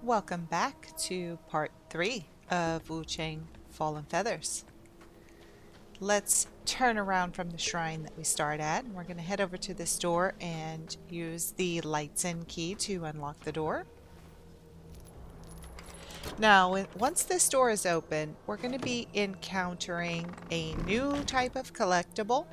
Welcome back to part 3 of Wuchang Fallen Feathers. Let's turn around from the shrine that we start at. We're going to head over to this door and use the lights in key to unlock the door. Now, once this door is open, we're going to be encountering a new type of collectible.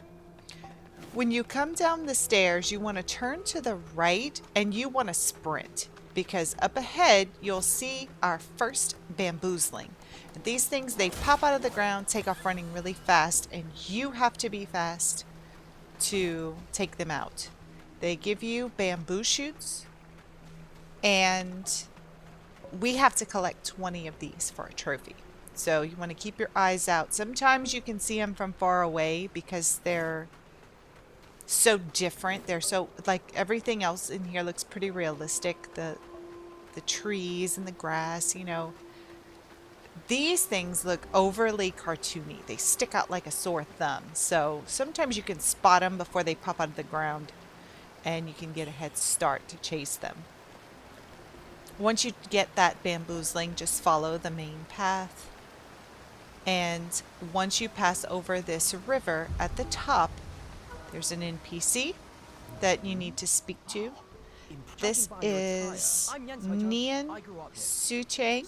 When you come down the stairs, you want to turn to the right and you want to sprint, because up ahead you'll see our first Bamboozling. And these things, they pop out of the ground, take off running really fast, and you have to be fast to take them out. They give you bamboo shoots, and we have to collect 20 of these for a trophy. So you want to keep your eyes out. Sometimes you can see them from far away because they're so different. They're so, like, everything else in here looks pretty realistic. The trees and the grass, you know. These things look overly cartoony. They stick out like a sore thumb. So sometimes you can spot them before they pop out of the ground, and you can get a head start to chase them. Once you get that bamboozling, just follow the main path. And once you pass over this river at the top, there's an NPC that you need to speak to. This is Nian, Suichang.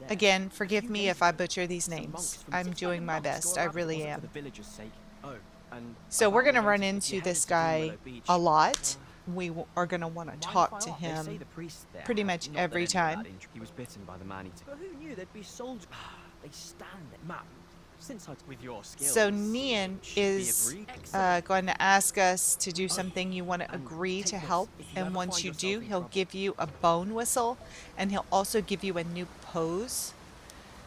Again, forgive me if I butcher these names. I'm doing my best. I really am. So we're going to run into this guy a lot. We are going to want to talk to him pretty much every time. He was bitten by the man-eater. But who knew there'd be soldiers? They stand there. Map. With your skills, so Nian is going to ask us to do something. You want to agree to help, and once you do, he'll give you a bone whistle, and he'll also give you a new pose.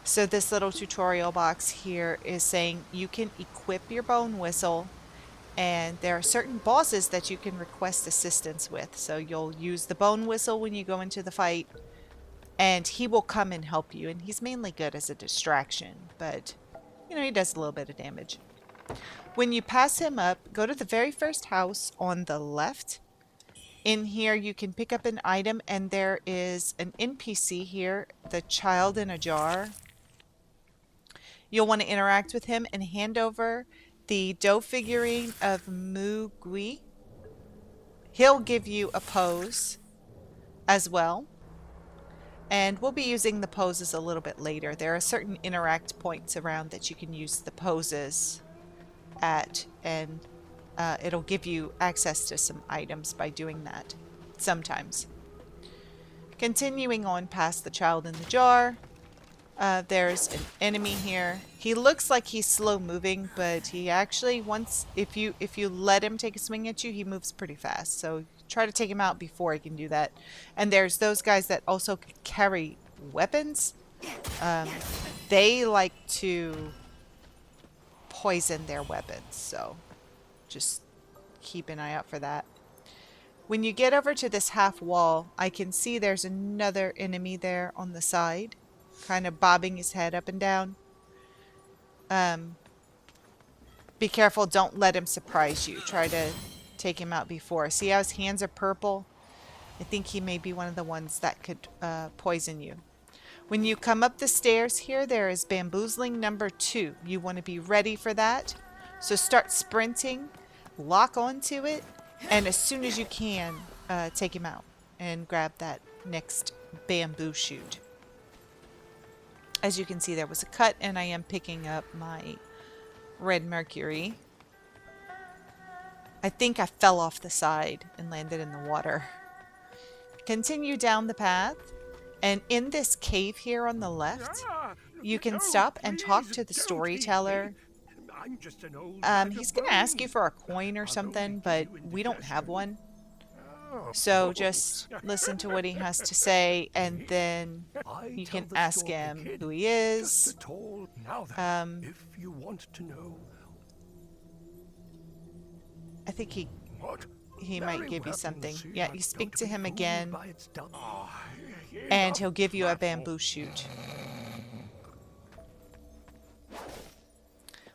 So this little tutorial box here is saying you can equip your bone whistle, and there are certain bosses that you can request assistance with. So you'll use the bone whistle when you go into the fight, and he will come and help you, and he's mainly good as a distraction, but you know, he does a little bit of damage. When you pass him up, go to the very first house on the left. In here, you can pick up an item, and there is an NPC here, the child in a jar. You'll want to interact with him and hand over the dough figurine of Mu Gui. He'll give you a pose as well. And we'll be using the poses a little bit later. There are certain interact points around that you can use the poses at, and it'll give you access to some items by doing that sometimes. Continuing on past the child in the jar, there's an enemy here. He looks like he's slow moving, but he actually, if you let him take a swing at you, he moves pretty fast. So try to take him out before he can do that. And there's those guys that also carry weapons. They like to poison their weapons, so just keep an eye out for that. When you get over to this half wall, I can see there's another enemy there on the side, kind of bobbing his head up and down. Be careful, don't let him surprise you. Try to take him out before. See how his hands are purple? I think he may be one of the ones that could poison you. When you come up the stairs here, there is Bamboozling number 2. You want to be ready for that. So start sprinting, lock onto it, and as soon as you can, take him out and grab that next bamboo shoot. As you can see, there was a cut, and I am picking up my red mercury. I think I fell off the side and landed in the water. Continue down the path, and in this cave here on the left, you can stop and talk to the storyteller. He's going to ask you for a coin or something, but we don't have one. So just listen to what he has to say, and then you can ask him who he is. I think he might give you something. Yeah, you speak to him again, and he'll give you a bamboo shoot.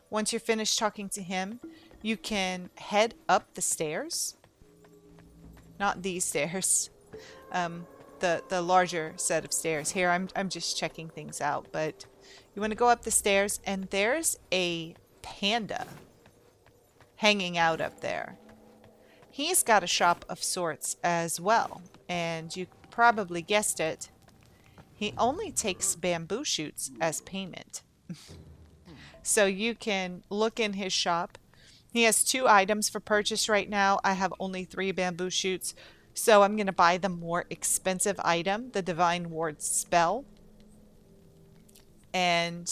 Once you're finished talking to him, you can head up the stairs. Not these stairs. the larger set of stairs. Here, I'm just checking things out, but you want to go up the stairs, and there's a panda hanging out up there. He's got a shop of sorts as well, and you probably guessed it. He only takes bamboo shoots as payment. So you can look in his shop. He has 2 items for purchase right now. I have only 3 bamboo shoots, so I'm going to buy the more expensive item, the Divine Ward spell. And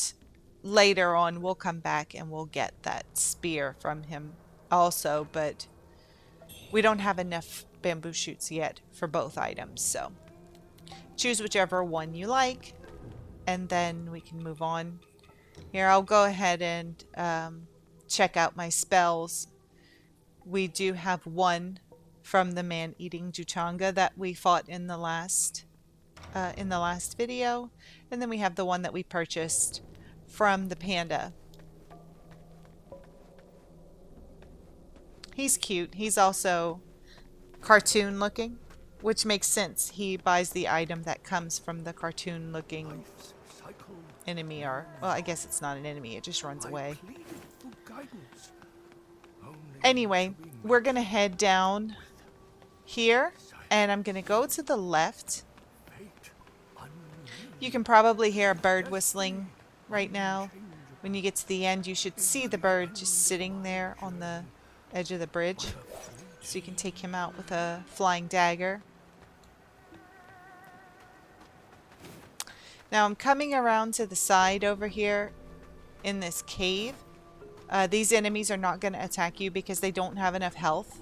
later on, we'll come back and we'll get that spear from him also, but we don't have enough bamboo shoots yet for both items, so choose whichever one you like, and then we can move on. Here, I'll go ahead and check out my spells. We do have one from the man-eating Juchanga that we fought in the last video, and then we have the one that we purchased from the panda. He's cute. He's also cartoon looking, which makes sense. He buys the item that comes from the cartoon looking enemy, or, well, I guess it's not an enemy, it just runs away. Anyway, we're gonna head down here, and I'm gonna go to the left. You can probably hear a bird whistling right now. When you get to the end, you should see the bird just sitting there on the edge of the bridge, so you can take him out with a flying dagger. Now I'm coming around to the side over here in this cave. These enemies are not going to attack you because they don't have enough health.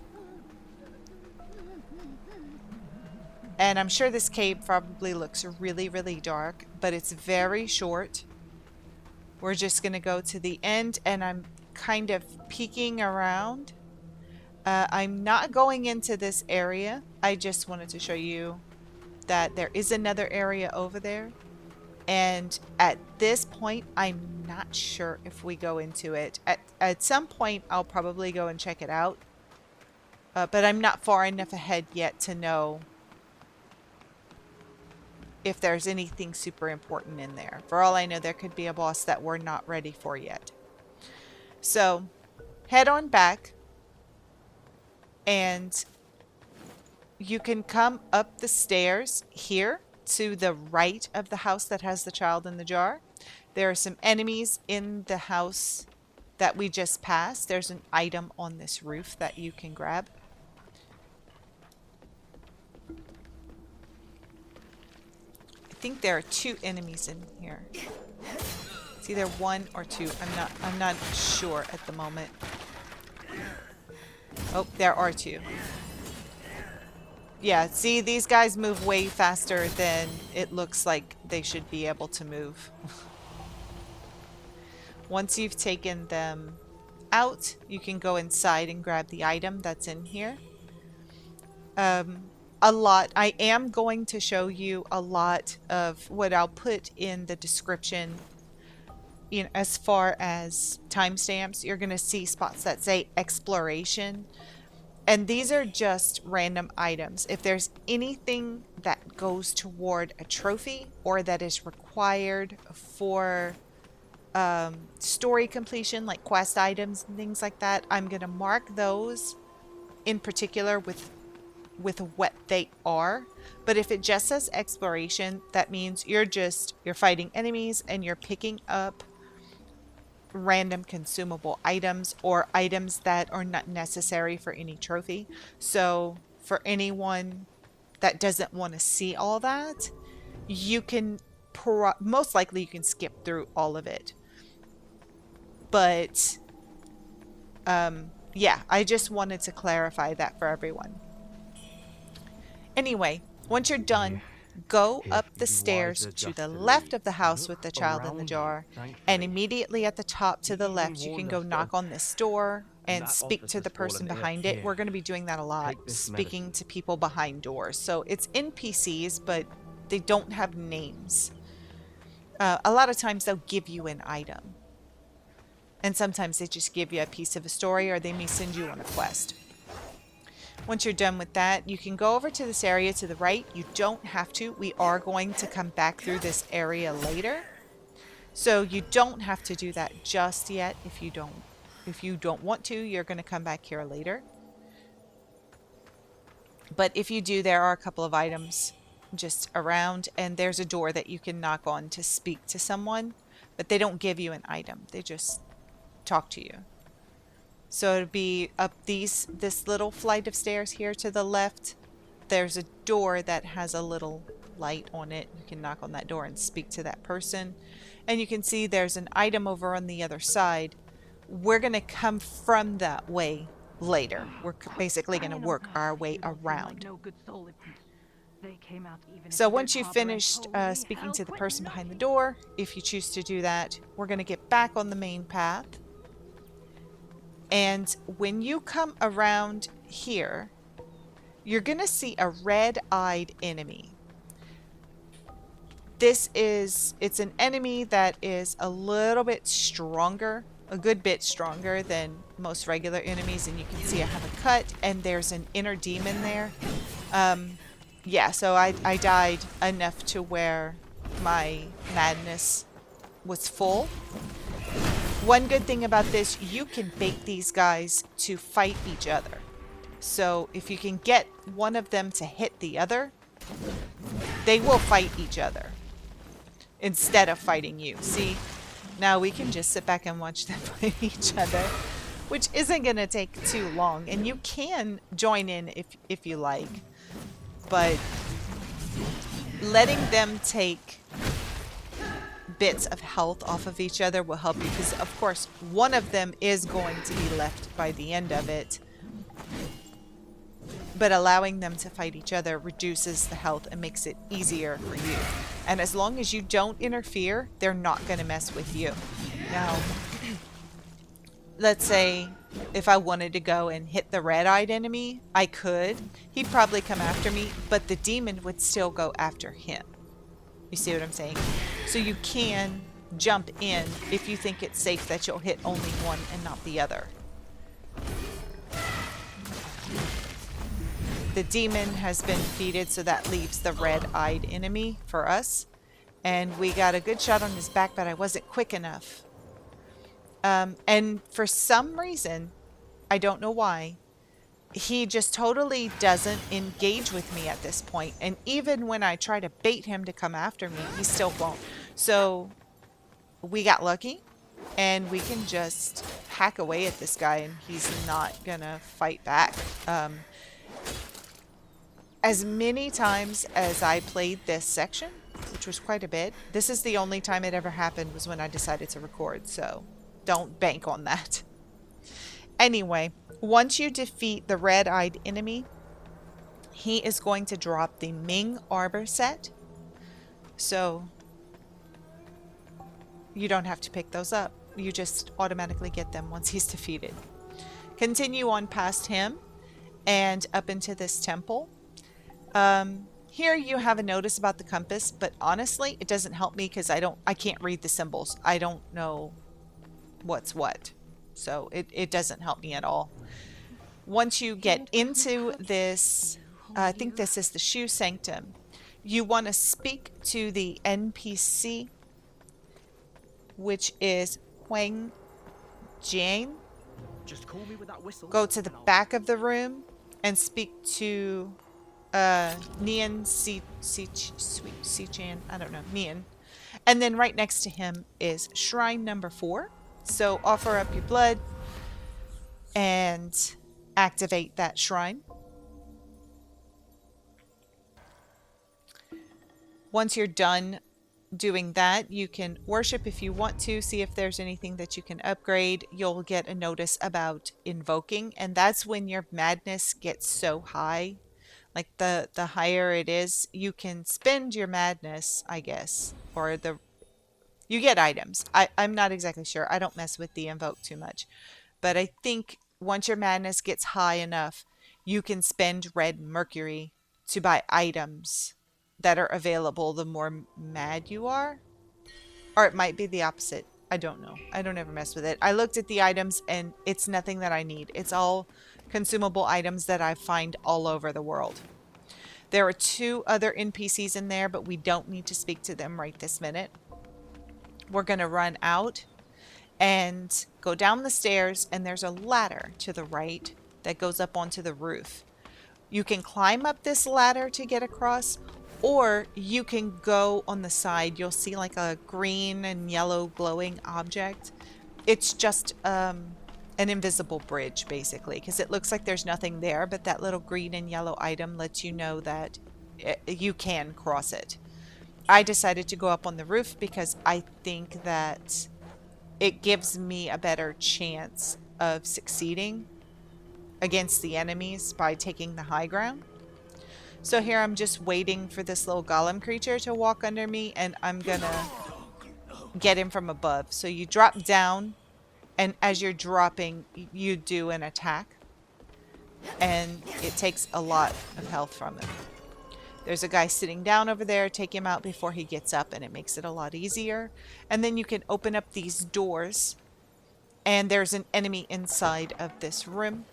And I'm sure this cave probably looks really, really dark, but it's very short. We're just going to go to the end, and I'm kind of peeking around. I'm not going into this area. I just wanted to show you that there is another area over there. And at this point, I'm not sure if we go into it. At some point, I'll probably go and check it out. But I'm not far enough ahead yet to know if there's anything super important in there. For all I know, there could be a boss that we're not ready for yet. So, head on back. And you can come up the stairs here to the right of the house that has the child in the jar. There are some enemies in the house that we just passed. There's an item on this roof that you can grab. I think there are 2 enemies in here. It's either 1 or 2. I'm not sure at the moment. Oh, there are 2. Yeah, see, these guys move way faster than it looks like they should be able to move. Once you've taken them out, you can go inside and grab the item that's in here. I am going to show you a lot of what I'll put in the description. You know, as far as timestamps, you're going to see spots that say exploration. And these are just random items. If there's anything that goes toward a trophy or that is required for story completion, like quest items and things like that, I'm going to mark those in particular with what they are. But if it just says exploration, that means you're fighting enemies and you're picking up random consumable items or items that are not necessary for any trophy. So for anyone that doesn't want to see all that, you can most likely you can skip through all of it. But yeah, I just wanted to clarify that for everyone. Anyway, once you're done, go up the stairs to the left of the house with the child in the jar, and immediately at the top to the left you can go knock on this door and speak to the person behind it. We're going to be doing that a lot, speaking to people behind doors. So it's NPCs, but they don't have names. A lot of times they'll give you an item, and sometimes they just give you a piece of a story, or they may send you on a quest. Once you're done with that, you can go over to this area to the right. You don't have to. We are going to come back through this area later. So you don't have to do that just yet. If you don't want to, you're going to come back here later. But if you do, there are a couple of items just around, and there's a door that you can knock on to speak to someone, but they don't give you an item. They just talk to you. So it'll be up this little flight of stairs here to the left. There's a door that has a little light on it. You can knock on that door and speak to that person. And you can see there's an item over on the other side. We're going to come from that way later. We're basically going to work our way around. So once you've finished speaking to the person behind the door, if you choose to do that, we're going to get back on the main path. And when you come around here, you're going to see a red-eyed enemy. It's an enemy that is a little bit stronger, a good bit stronger than most regular enemies. And you can see I have a cut, and there's an inner demon there. Yeah, so I died enough to where my madness was full. One good thing about this, you can bait these guys to fight each other. So if you can get one of them to hit the other, they will fight each other instead of fighting you. See, now we can just sit back and watch them fight each other, which isn't going to take too long. And you can join in if you like, but letting them take bits of health off of each other will help you, because of course one of them is going to be left by the end of it, but allowing them to fight each other reduces the health and makes it easier for you. And as long as you don't interfere, they're not going to mess with you. Now, let's say if I wanted to go and hit the red-eyed enemy, I could. He'd probably come after me, but the demon would still go after him. You see what I'm saying? So you can jump in if you think it's safe that you'll hit only one and not the other. The demon has been defeated, so that leaves the red-eyed enemy for us. And we got a good shot on his back, but I wasn't quick enough. And for some reason, I don't know why, he just totally doesn't engage with me at this point. And even when I try to bait him to come after me, he still won't. So we got lucky, and we can just hack away at this guy, and he's not gonna fight back. As many times as I played this section, which was quite a bit, this is the only time it ever happened was when I decided to record, so don't bank on that. Anyway, once you defeat the red-eyed enemy, he is going to drop the Ming Armor Set. So you don't have to pick those up. You just automatically get them once he's defeated. Continue on past him and up into this temple. Here you have a notice about the compass, but honestly, it doesn't help me because I can't read the symbols. I don't know what's what. So it doesn't help me at all. Once you get into this, I think this is the Shoe Sanctum, you want to speak to the NPC, which is Huang. Just call me with that whistle. Go to the back of the room and speak to Nian Suichang. I don't know, Nian. And then right next to him is shrine number 4. So offer up your blood and activate that shrine. Once you're done doing that, you can worship if you want to, see if there's anything that you can upgrade. You'll get a notice about invoking, and that's when your madness gets so high. Like the higher it is, you can spend your madness, I guess, or you get items. I'm not exactly sure. I don't mess with the invoke too much. But I think once your madness gets high enough, you can spend red mercury to buy items that are available the more mad you are. Or it might be the opposite. I don't know. I don't ever mess with it. I looked at the items and it's nothing that I need. It's all consumable items that I find all over the world. There are 2 other NPCs in there, but we don't need to speak to them right this minute. We're going to run out and go down the stairs, and there's a ladder to the right that goes up onto the roof. You can climb up this ladder to get across, or you can go on the side. You'll see like a green and yellow glowing object. It's just an invisible bridge, basically, because it looks like there's nothing there, but that little green and yellow item lets you know that you can cross it. I decided to go up on the roof because I think that it gives me a better chance of succeeding against the enemies by taking the high ground. So here I'm just waiting for this little golem creature to walk under me, and I'm gonna get him from above. So you drop down, and as you're dropping, you do an attack, and it takes a lot of health from him. There's a guy sitting down over there. Take him out before he gets up, and it makes it a lot easier. And then you can open up these doors, and there's an enemy inside of this room.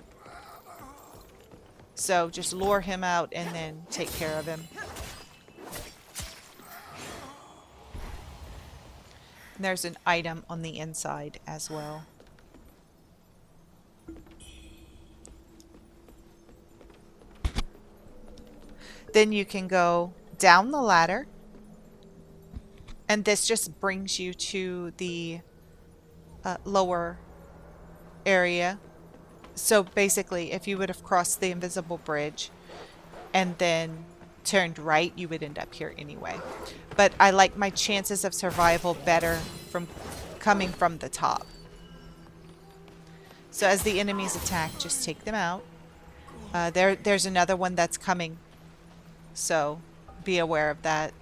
So just lure him out and then take care of him. And there's an item on the inside as well. Then you can go down the ladder, and this just brings you to the lower area. So basically, if you would have crossed the invisible bridge and then turned right, you would end up here anyway. But I like my chances of survival better from coming from the top. So as the enemies attack, just take them out. There's another one that's coming, so be aware of that.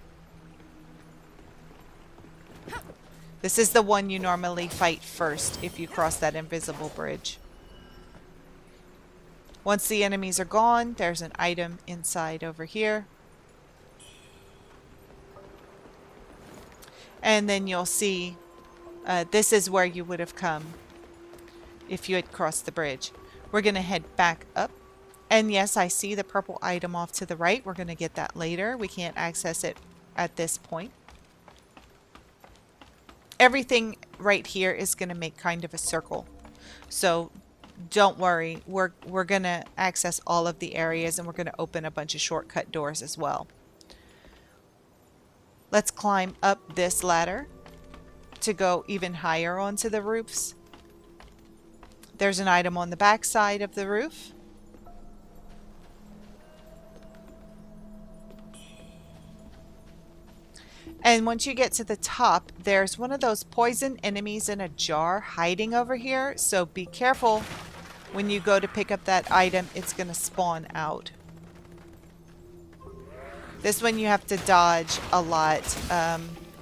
This is the one you normally fight first if you cross that invisible bridge. Once the enemies are gone, there's an item inside over here. And then you'll see this is where you would have come if you had crossed the bridge. We're going to head back up. And yes, I see the purple item off to the right. We're going to get that later. We can't access it at this point. Everything right here is going to make kind of a circle. So don't worry. We're going to access all of the areas, and we're going to open a bunch of shortcut doors as well. Let's climb up this ladder to go even higher onto the roofs. There's an item on the back side of the roof. And once you get to the top, there's one of those poison enemies in a jar hiding over here. So be careful when you go to pick up that item. It's going to spawn out. This one you have to dodge a lot.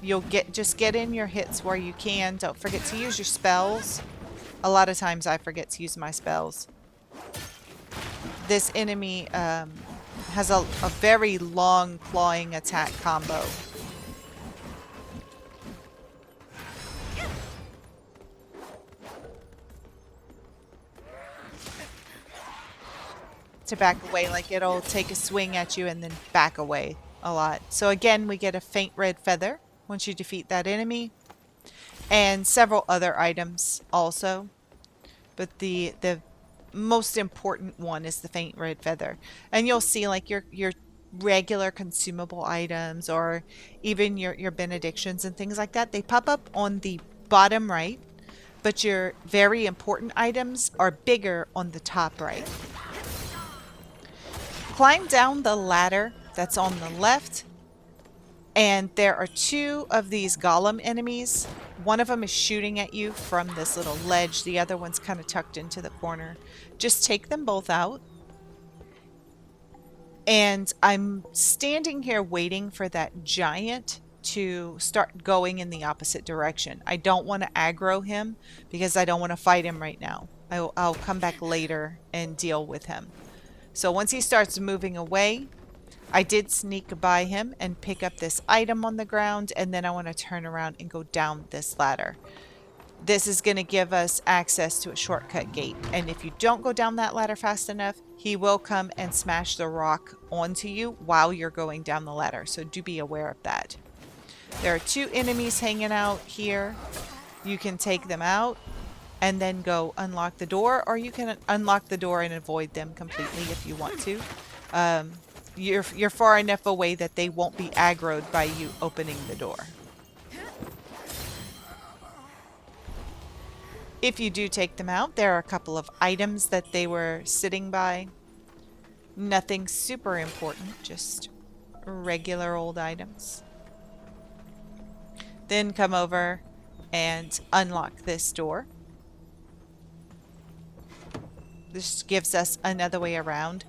You'll just get in your hits where you can. Don't forget to use your spells. A lot of times I forget to use my spells. This enemy has a very long clawing attack combo. To back away, like it'll take a swing at you and then back away a lot. So again, we get a faint red feather once you defeat that enemy, and several other items also, but the most important one is the faint red feather. And you'll see like your regular consumable items, or even your benedictions and things like that, they pop up on the bottom right, but your very important items are bigger on the top right. Climb down the ladder that's on the left, and there are 2 of these golem enemies. One of them is shooting at you from this little ledge. The other one's kind of tucked into the corner. Just take them both out. And I'm standing here waiting for that giant to start going in the opposite direction. I don't want to aggro him because I don't want to fight him right now. I'll come back later and deal with him. So once he starts moving away, I did sneak by him and pick up this item on the ground, and then I want to turn around and go down this ladder. this is going to give us access to a shortcut gate. And if you don't go down that ladder fast enough, he will come and smash the rock onto you while you're going down the ladder. So do be aware of that. There are 2 enemies hanging out here. You can take them out and then go unlock the door, or you can unlock the door and avoid them completely if you want to. You're far enough away that they won't be aggroed by you opening the door. If you do take them out, there are a couple of items that they were sitting by. Nothing super important, just regular old items. Then come over and unlock this door. This gives us another way around.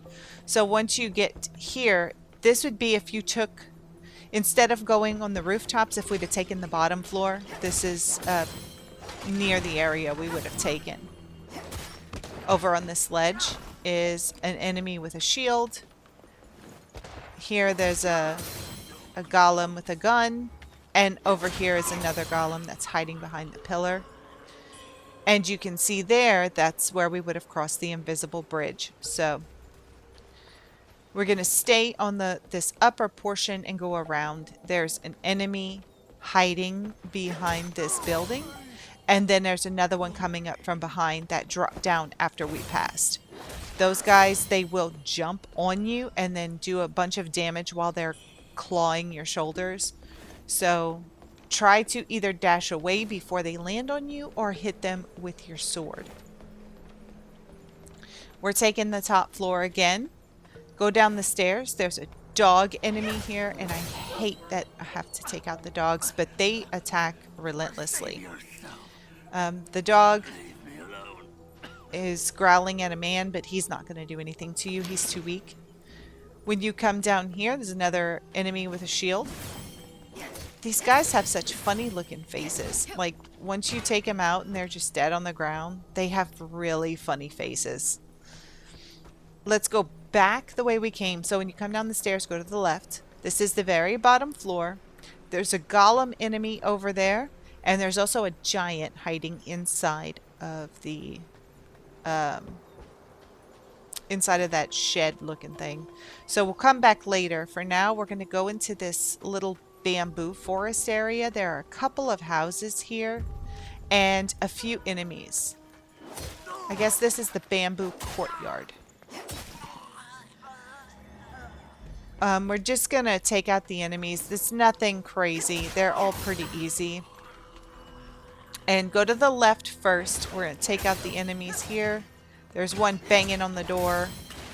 So once you get here, this would be if you took, instead of going on the rooftops, if we'd have taken the bottom floor, this is near the area we would have taken. Over on this ledge is an enemy with a shield. Here there's a golem with a gun. And over here is another golem that's hiding behind the pillar. And you can see there, that's where we would have crossed the invisible bridge. So we're going to stay on this upper portion and go around. There's an enemy hiding behind this building. And then there's another one coming up from behind that dropped down after we passed. Those guys, they will jump on you and then do a bunch of damage while they're clawing your shoulders. So try to either dash away before they land on you or hit them with your sword. We're taking the top floor again. Go down the stairs. There's a dog enemy here, and I hate that I have to take out the dogs, but they attack relentlessly. The dog is growling at a man, but he's not going to do anything to you. He's too weak. When you come down here, there's another enemy with a shield. These guys have such funny looking faces. Like, once you take them out and they're just dead on the ground, they have really funny faces. Let's go back the way we came. So when you come down the stairs, go to the left. This is the very bottom floor. There's a golem enemy over there. And there's also a giant hiding inside of the inside of that shed looking thing. So we'll come back later. For now, we're going to go into this little bamboo forest area. There are a couple of houses here and a few enemies. I guess this is the bamboo courtyard. We're just going to take out the enemies. There's nothing crazy. They're all pretty easy. And go to the left first. We're going to take out the enemies here. There's one banging on the door.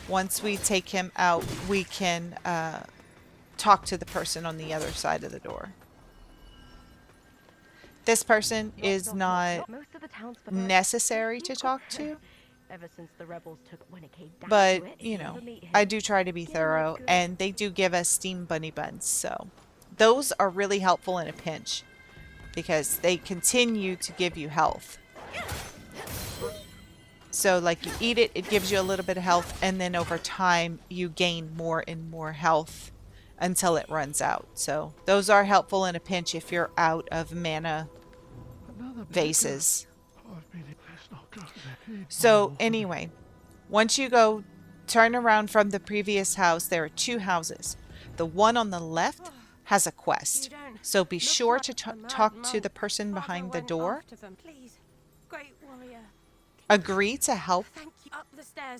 Once we take him out, we can talk to the person on the other side of the door. This person is not necessary to talk to. But, you know, I do try to be thorough. And they do give us steamed bunny buns. So those are really helpful in a pinch, because they continue to give you health. So like you eat it, it gives you a little bit of health, and then over time you gain more and more health until it runs out. So those are helpful in a pinch if you're out of mana vases. So anyway, once you go turn around from the previous house, there are 2 houses. The one on the left has a quest. So be sure to talk to the person behind the door. Agree to help,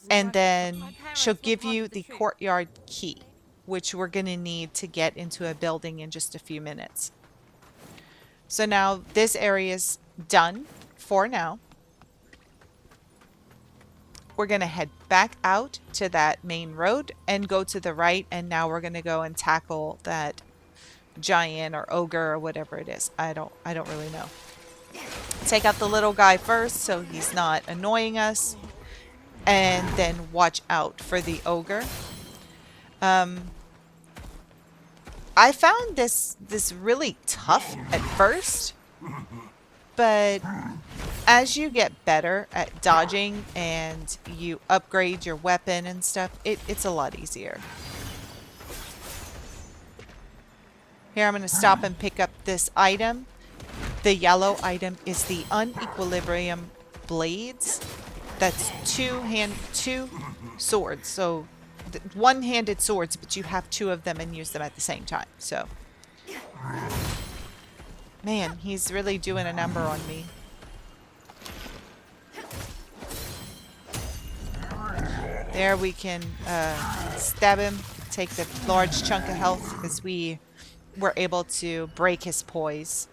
and then she'll give you the courtyard key, which we're going to need to get into a building in just a few minutes. So now this area is done for now. We're going to head back out to that main road and go to the right, and now we're going to go and tackle that giant or ogre or whatever it is. I don't really know. Take out the little guy first so he's not annoying us, and then watch out for the ogre. I found this really tough at first, but as you get better at dodging and you upgrade your weapon and stuff, it's a lot easier. Here, I'm going to stop and pick up this item. The yellow item is the unequilibrium blades. That's two swords. So one-handed swords, but you have two of them and use them at the same time. So, man, he's really doing a number on me. There we can stab him, take the large chunk of health because we were able to break his poise.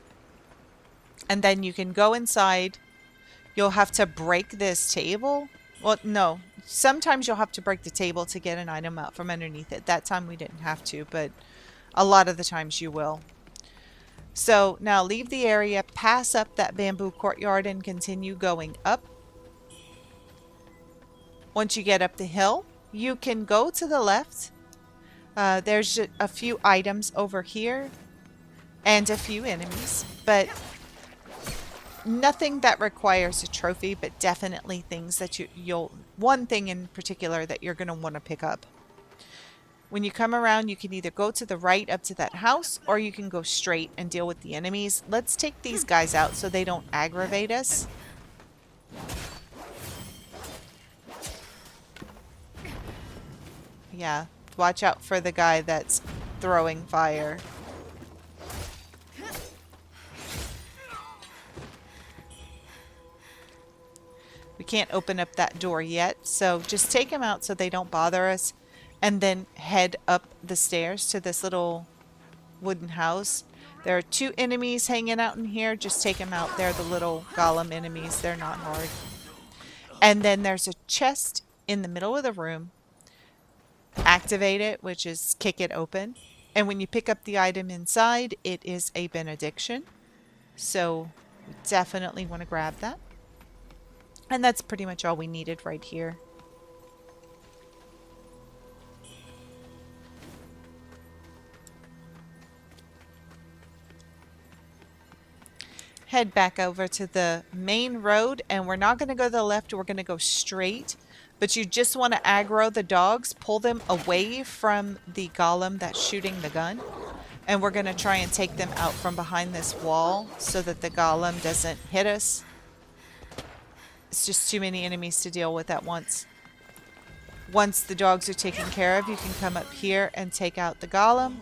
And then you can go inside. You'll have to break this table. Well, no. Sometimes you'll have to break the table to get an item out from underneath it. That time we didn't have to, but a lot of the times you will. So now leave the area, pass up that bamboo courtyard and continue going up. Once you get up the hill, you can go to the left. There's a few items over here and a few enemies, but nothing that requires a trophy, but definitely things that one thing in particular that you're going to want to pick up. When you come around, you can either go to the right up to that house, or you can go straight and deal with the enemies. Let's take these guys out so they don't aggravate us. Yeah, watch out for the guy that's throwing fire. We can't open up that door yet, so just take them out so they don't bother us, and then head up the stairs to this little wooden house. There are two enemies hanging out in here. Just take them out. They're the little golem enemies. They're not hard. And then there's a chest in the middle of the room. Activate it, which is kick it open. And when you pick up the item inside, it is a benediction. So we definitely want to grab that. And that's pretty much all we needed right here. Head back over to the main road, and we're not going to go to the left, we're going to go straight. But you just want to aggro the dogs, pull them away from the golem that's shooting the gun. And we're going to try and take them out from behind this wall so that the golem doesn't hit us. It's just too many enemies to deal with at once. Once the dogs are taken care of, you can come up here and take out the golem.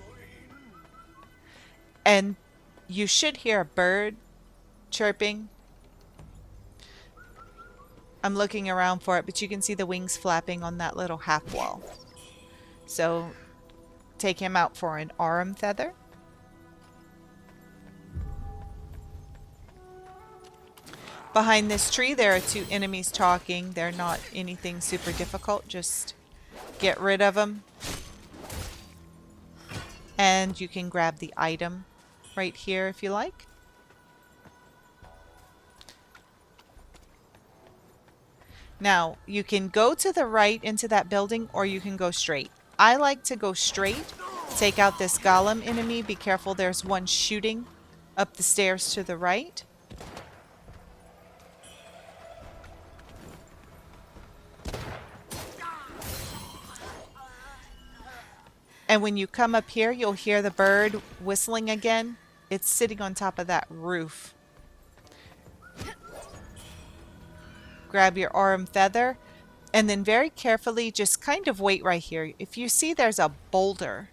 And you should hear a bird chirping. I'm looking around for it, but you can see the wings flapping on that little half wall. So take him out for an arm feather. Behind this tree, there are two enemies talking. They're not anything super difficult. Just get rid of them. And you can grab the item right here if you like. Now, you can go to the right into that building, or you can go straight. I like to go straight, take out this golem enemy. Be careful, there's one shooting up the stairs to the right. And when you come up here, you'll hear the bird whistling again. It's sitting on top of that roof. Grab your arm feather, and then very carefully just kind of wait right here. If you see there's a boulder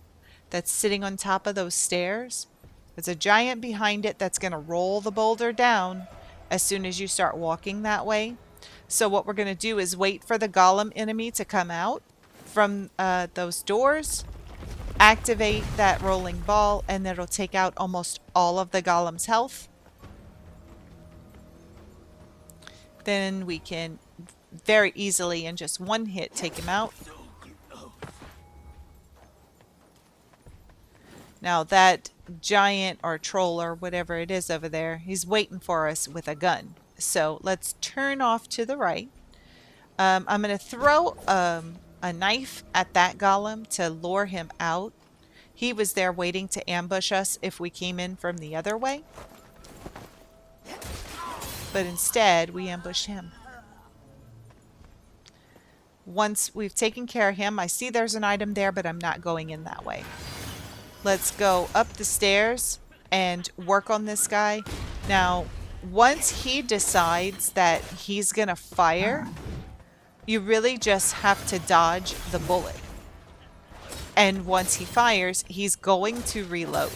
that's sitting on top of those stairs, there's a giant behind it that's going to roll the boulder down as soon as you start walking that way. So what we're going to do is wait for the golem enemy to come out from those doors, activate that rolling ball, and it'll take out almost all of the golem's health. Then we can very easily, in just one hit, take him out. Now that giant or troll or whatever it is over there, he's waiting for us with a gun. So let's turn off to the right. I'm going to throw a knife at that golem to lure him out. He was there waiting to ambush us if we came in from the other way. But instead, we ambushed him. Once we've taken care of him, I see there's an item there, but I'm not going in that way. Let's go up the stairs and work on this guy. Now, once he decides that he's gonna fire, you really just have to dodge the bullet. And once he fires, he's going to reload.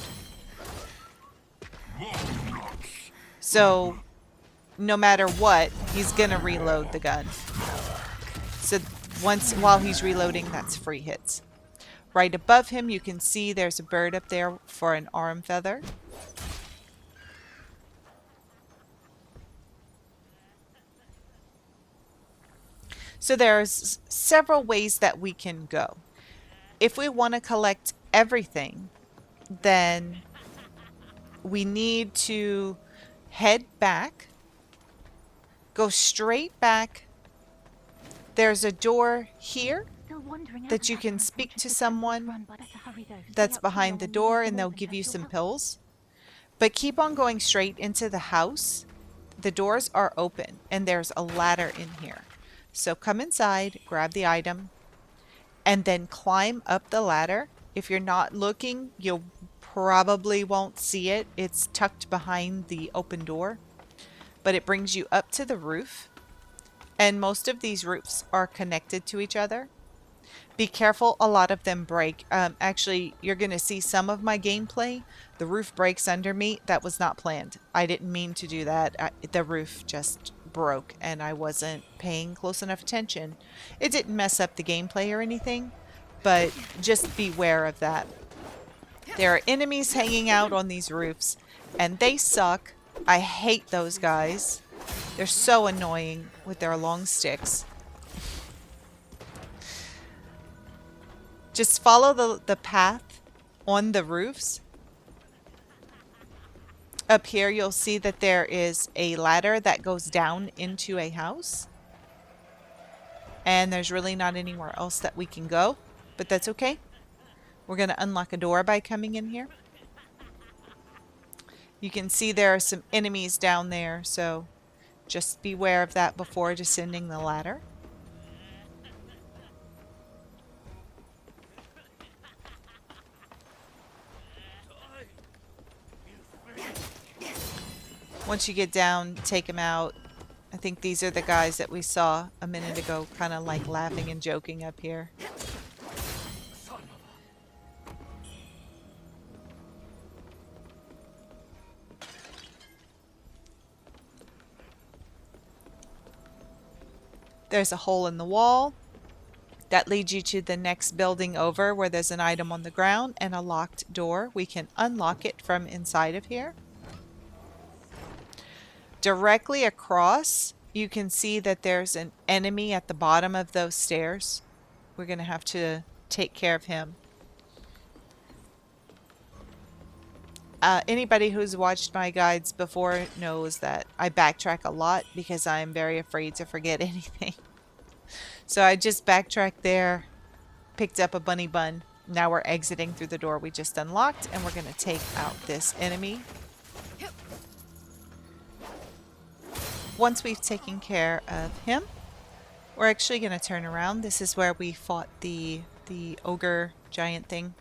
So, no matter what, he's gonna reload the gun. So while he's reloading, that's free hits. Right above him, you can see there's a bird up there for an arm feather. So there's several ways that we can go. If we want to collect everything, then we need to head back, go straight back. There's a door here that you can speak to someone that's behind the door and they'll give you some pills. But keep on going straight into the house. The doors are open and there's a ladder in here. So come inside, grab the item, and then climb up the ladder. If you're not looking, you probably won't see it. It's tucked behind the open door, but it brings you up to the roof. And most of these roofs are connected to each other. Be careful, a lot of them break. Actually, you're going to see some of my gameplay. The roof breaks under me. That was not planned. I didn't mean to do that. The roof just broke and I wasn't paying close enough attention. It didn't mess up the gameplay or anything, but just beware of that. There are enemies hanging out on these roofs and they suck. I hate those guys. They're so annoying with their long sticks. Just follow the path on the roofs. Up here you'll see that there is a ladder that goes down into a house. And there's really not anywhere else that we can go, but that's okay. We're going to unlock a door by coming in here. You can see there are some enemies down there, so just beware of that before descending the ladder. Once you get down, take them out. I think these are the guys that we saw a minute ago, kind of like laughing and joking up here. There's a hole in the wall that leads you to the next building over where there's an item on the ground and a locked door. We can unlock it from inside of here. Directly across, you can see that there's an enemy at the bottom of those stairs. We're going to have to take care of him. Anybody who's watched my guides before knows that I backtrack a lot because I'm very afraid to forget anything. So I just backtracked there, picked up a bunny bun. Now we're exiting through the door we just unlocked, and we're going to take out this enemy. Once we've taken care of him, we're actually going to turn around. This is where we fought the ogre giant thing.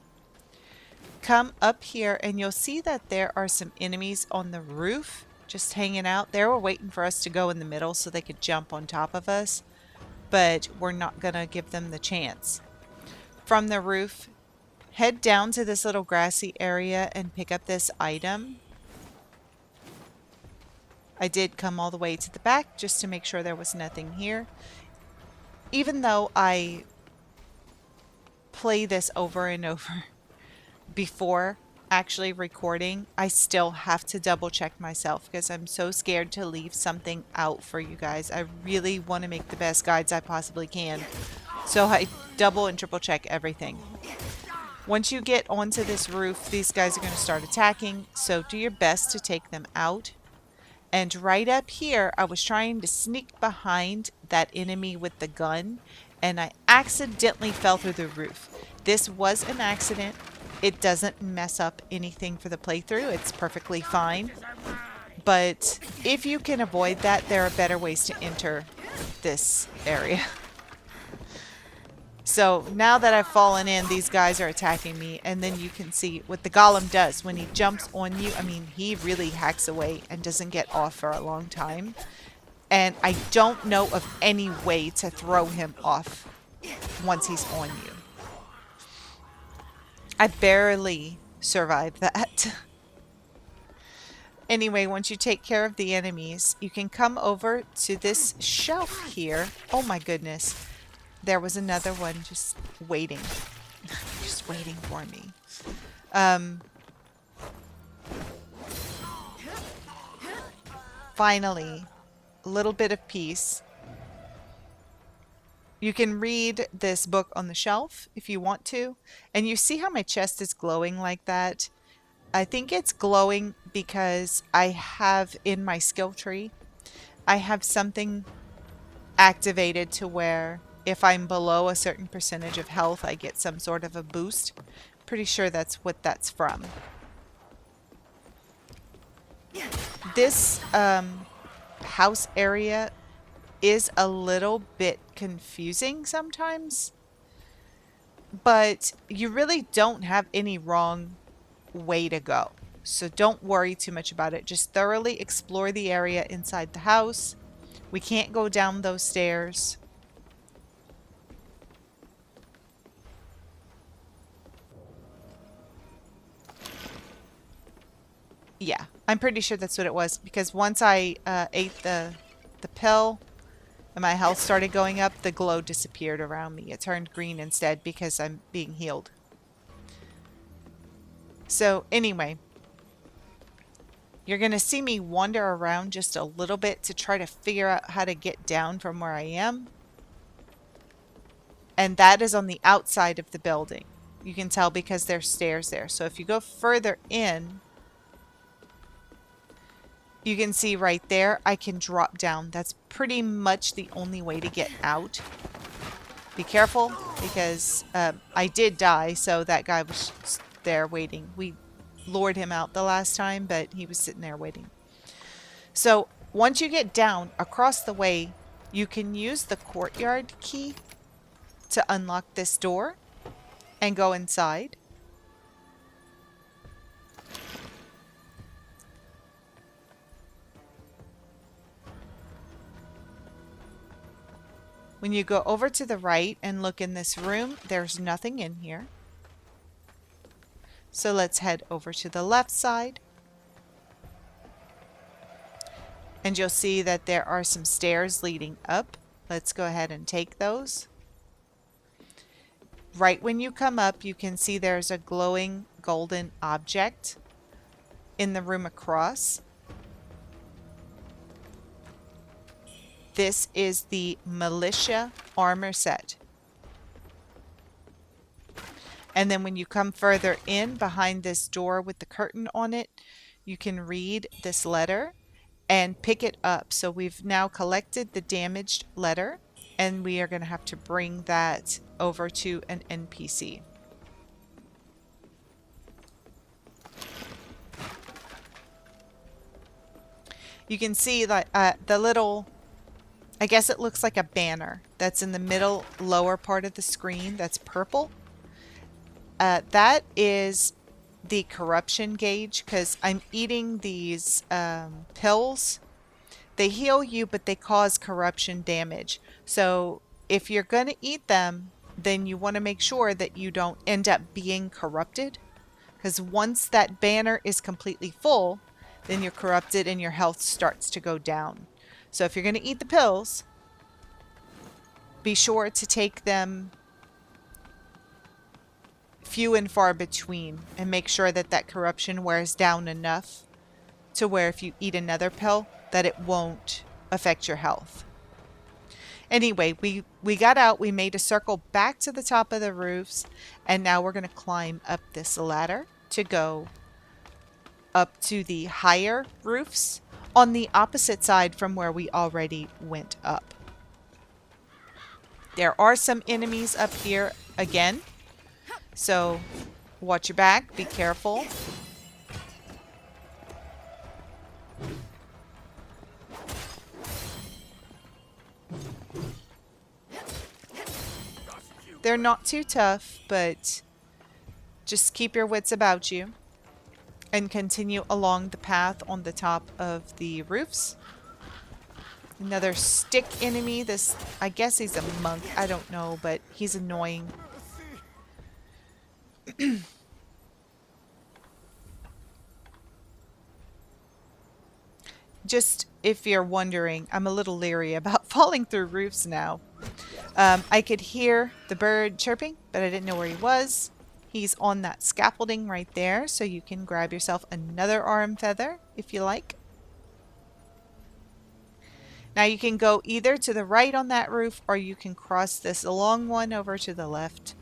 Come up here and you'll see that there are some enemies on the roof just hanging out. They were waiting for us to go in the middle so they could jump on top of us, but we're not going to give them the chance. From the roof, head down to this little grassy area and pick up this item. I did come all the way to the back just to make sure there was nothing here. Even though I play this over and over before actually recording, I still have to double check myself because I'm so scared to leave something out for you guys. I really want to make the best guides I possibly can. So I double and triple check everything. Once you get onto this roof, these guys are going to start attacking. So do your best to take them out. And right up here, I was trying to sneak behind that enemy with the gun, and I accidentally fell through the roof. This was an accident. It doesn't mess up anything for the playthrough. It's perfectly fine. But if you can avoid that, there are better ways to enter this area. So now that I've fallen in, these guys are attacking me. And then you can see what the golem does. When he jumps on you, I mean, he really hacks away and doesn't get off for a long time. And I don't know of any way to throw him off once he's on you. I barely survived that. Anyway, once you take care of the enemies, you can come over to this shelf here. Oh my goodness. There was another one just waiting. Just waiting for me. Finally, a little bit of peace. You can read this book on the shelf if you want to. And you see how my chest is glowing like that? I think it's glowing because I have in my skill tree, I have something activated to where if I'm below a certain percentage of health, I get some sort of a boost. Pretty sure that's what that's from. This house area is a little bit confusing sometimes, but you really don't have any wrong way to go. So don't worry too much about it. Just thoroughly explore the area inside the house. We can't go down those stairs. Yeah, I'm pretty sure that's what it was, because once I ate the pill and my health started going up, the glow disappeared around me. It turned green instead because I'm being healed. So anyway, you're going to see me wander around just a little bit to try to figure out how to get down from where I am. And that is on the outside of the building. You can tell because there's stairs there. So if you go further in, you can see right there, I can drop down. That's pretty much the only way to get out. Be careful because I did die, so that guy was there waiting. We lured him out the last time, but he was sitting there waiting. So once you get down across the way, you can use the courtyard key to unlock this door and go inside. When you go over to the right and look in this room, there's nothing in here. So let's head over to the left side. And you'll see that there are some stairs leading up. Let's go ahead and take those. Right when you come up, you can see there's a glowing golden object in the room across. This is the Militia Armor Set. And then when you come further in behind this door with the curtain on it, you can read this letter and pick it up. So we've now collected the damaged letter, and we are going to have to bring that over to an NPC. You can see that the little, I guess it looks like a banner that's in the middle lower part of the screen that's purple. That is the corruption gauge, because I'm eating these pills. They heal you, but they cause corruption damage. So if you're going to eat them, then you want to make sure that you don't end up being corrupted. Because once that banner is completely full, then you're corrupted and your health starts to go down. So if you're going to eat the pills, be sure to take them few and far between and make sure that that corruption wears down enough to where if you eat another pill, that it won't affect your health. Anyway, we got out, we made a circle back to the top of the roofs, and now we're going to climb up this ladder to go up to the higher roofs on the opposite side from where we already went up. There are some enemies up here again, so watch your back, be careful. They're not too tough, but just keep your wits about you and continue along the path on the top of the roofs. Another stick enemy. This, I guess he's a monk. I don't know, but he's annoying. Just if you're wondering, I'm a little leery about falling through roofs now. I could hear the bird chirping, but I didn't know where he was. He's on that scaffolding right there, so you can grab yourself another arm feather if you like. Now you can go either to the right on that roof, or you can cross this long one over to the left.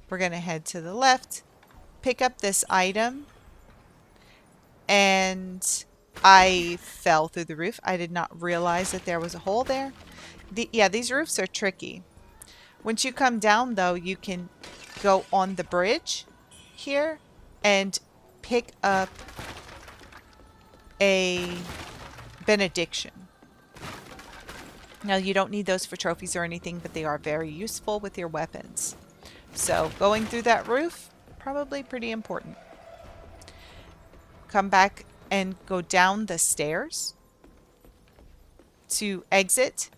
We're going to head to the left, pick up this item, and I fell through the roof. I did not realize that there was a hole there. Yeah, these roofs are tricky. Once you come down, though, you can go on the bridge here and pick up a benediction. Now, you don't need those for trophies or anything, but they are very useful with your weapons. So, going through that roof, probably pretty important. Come back and go down the stairs to exit.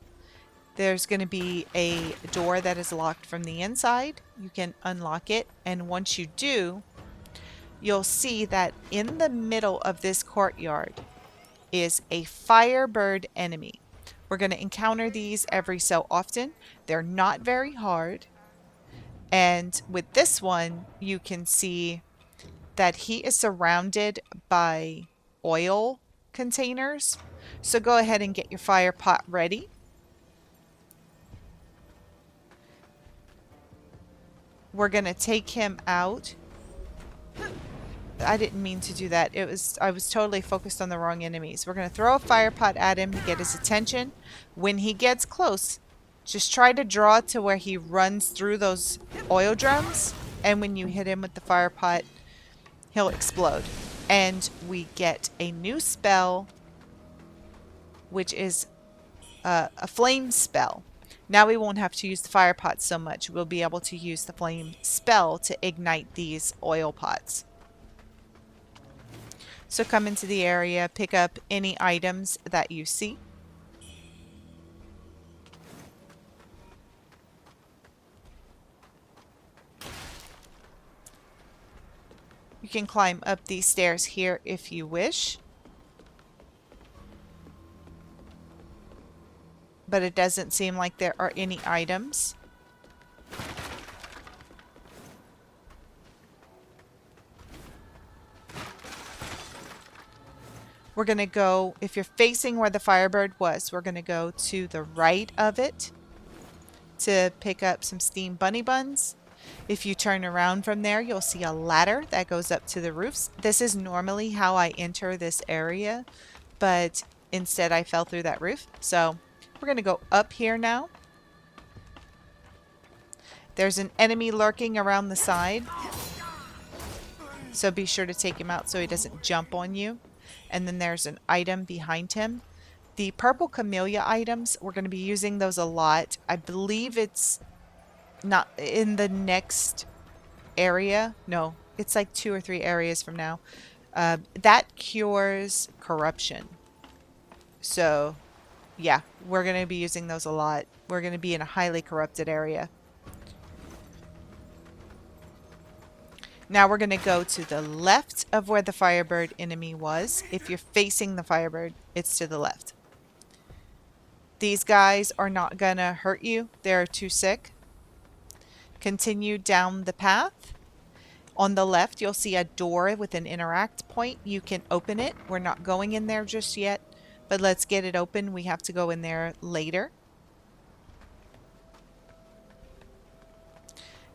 There's going to be a door that is locked from the inside. You can unlock it, and once you do, you'll see that in the middle of this courtyard is a firebird enemy. We're going to encounter these every so often. They're not very hard. And with this one, you can see that he is surrounded by oil containers. So go ahead and get your fire pot ready. We're going to take him out. I didn't mean to do that. I was totally focused on the wrong enemies. We're going to throw a fire pot at him to get his attention. When he gets close, just try to draw to where he runs through those oil drums. And when you hit him with the fire pot, he'll explode. And we get a new spell, which is a flame spell. Now we won't have to use the fire pot so much. We'll be able to use the flame spell to ignite these oil pots. So come into the area, pick up any items that you see. You can climb up these stairs here if you wish. But it doesn't seem like there are any items. We're going to go, if you're facing where the Firebird was, we're going to go to the right of it to pick up some steamed bunny buns. If you turn around from there, you'll see a ladder that goes up to the roofs. This is normally how I enter this area, but instead I fell through that roof. So we're going to go up here now. There's an enemy lurking around the side, so be sure to take him out so he doesn't jump on you. And then there's an item behind him. The purple camellia items, we're going to be using those a lot. I believe it's not in the next area. No, it's like 2 or 3 areas from now. That cures corruption. So, yeah, we're going to be using those a lot. We're going to be in a highly corrupted area. Now we're going to go to the left of where the Firebird enemy was. If you're facing the Firebird, it's to the left. These guys are not going to hurt you. They're too sick. Continue down the path. On the left, you'll see a door with an interact point. You can open it. We're not going in there just yet, but let's get it open. We have to go in there later.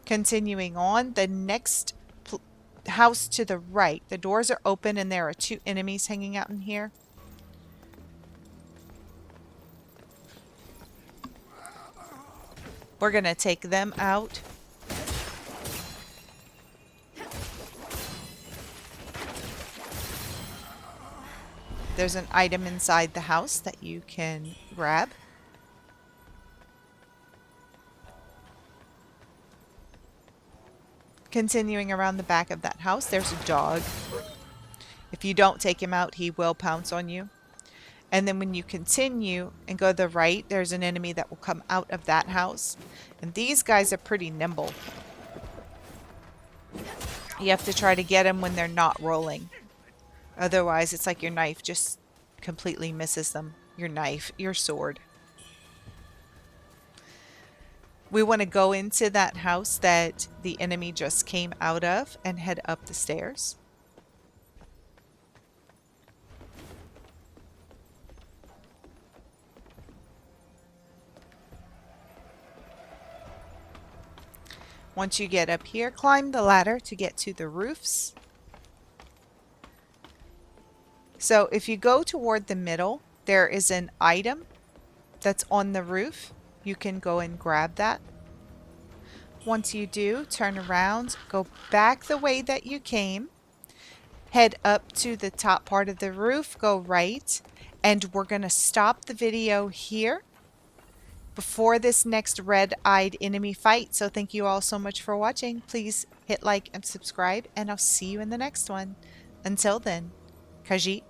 Continuing on, the next house to the right. The doors are open and there are 2 enemies hanging out in here. We're going to take them out. There's an item inside the house that you can grab. continuing around the back of that house, there's a dog. If you don't take him out, he will pounce on you. And then when you continue and go to the right, there's an enemy that will come out of that house. And these guys are pretty nimble. You have to try to get them when they're not rolling. Otherwise, it's like your knife just completely misses them. Your sword. We want to go into that house that the enemy just came out of and head up the stairs. Once you get up here, climb the ladder to get to the roofs. So if you go toward the middle, there is an item that's on the roof. You can go and grab that. Once you do, turn around, go back the way that you came, head up to the top part of the roof, go right, and we're going to stop the video here before this next red-eyed enemy fight. So thank you all so much for watching. Please hit like and subscribe, and I'll see you in the next one. Until then, Khajiit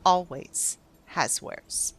always has wares.